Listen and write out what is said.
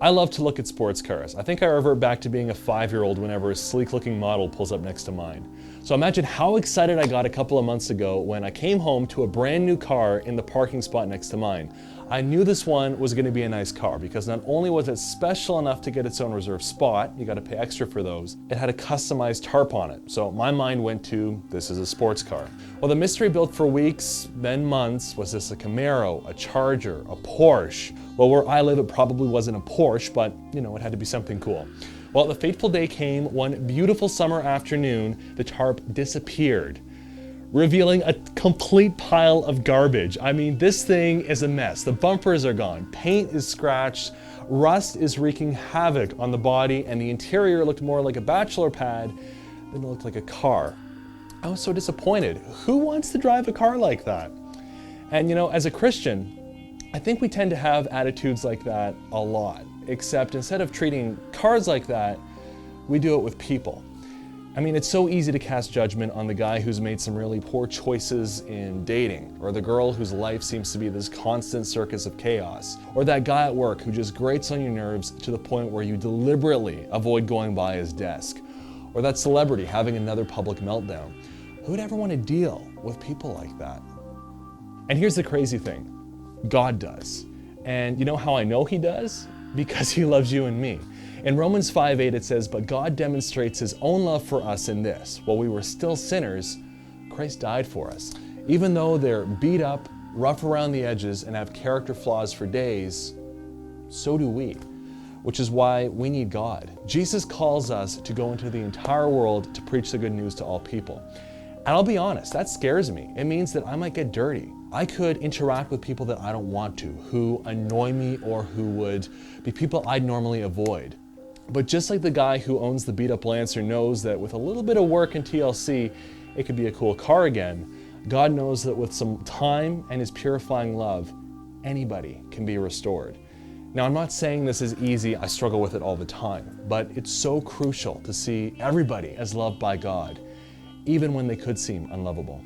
I love to look at sports cars. I think I revert back to being a 5-year-old whenever a sleek-looking model pulls up next to mine. So imagine how excited I got a couple of months ago when I came home to a brand new car in the parking spot next to mine. I knew this one was going to be a nice car because not only was it special enough to get its own reserved spot, you got to pay extra for those, it had a customized tarp on it. So my mind went to, this is a sports car. Well, the mystery built for weeks, then months, was this a Camaro, a Charger, a Porsche? Well, where I live, it probably wasn't a Porsche, but it had to be something cool. Well, the fateful day came. One beautiful summer afternoon, the tarp disappeared, revealing a complete pile of garbage. I mean, this thing is a mess. The bumpers are gone, paint is scratched, rust is wreaking havoc on the body, and the interior looked more like a bachelor pad than it looked like a car. I was so disappointed. Who wants to drive a car like that? And as a Christian, I think we tend to have attitudes like that a lot, except instead of treating cars like that, we do it with people. I mean, it's so easy to cast judgment on the guy who's made some really poor choices in dating, or the girl whose life seems to be this constant circus of chaos, or that guy at work who just grates on your nerves to the point where you deliberately avoid going by his desk, or that celebrity having another public meltdown. Who would ever want to deal with people like that? And here's the crazy thing. God does. And you know how I know he does? Because he loves you and me. In Romans 5:8 it says, "But God demonstrates his own love for us in this: while we were still sinners, Christ died for us." Even though they're beat up, rough around the edges, and have character flaws for days, so do we. Which is why we need God. Jesus calls us to go into the entire world to preach the good news to all people. And I'll be honest, that scares me. It means that I might get dirty. I could interact with people that I don't want to, who annoy me or who would be people I'd normally avoid. But just like the guy who owns the beat-up Lancer knows that with a little bit of work and TLC, it could be a cool car again, God knows that with some time and his purifying love, anybody can be restored. Now, I'm not saying this is easy. I struggle with it all the time, but it's so crucial to see everybody as loved by God, even when they could seem unlovable.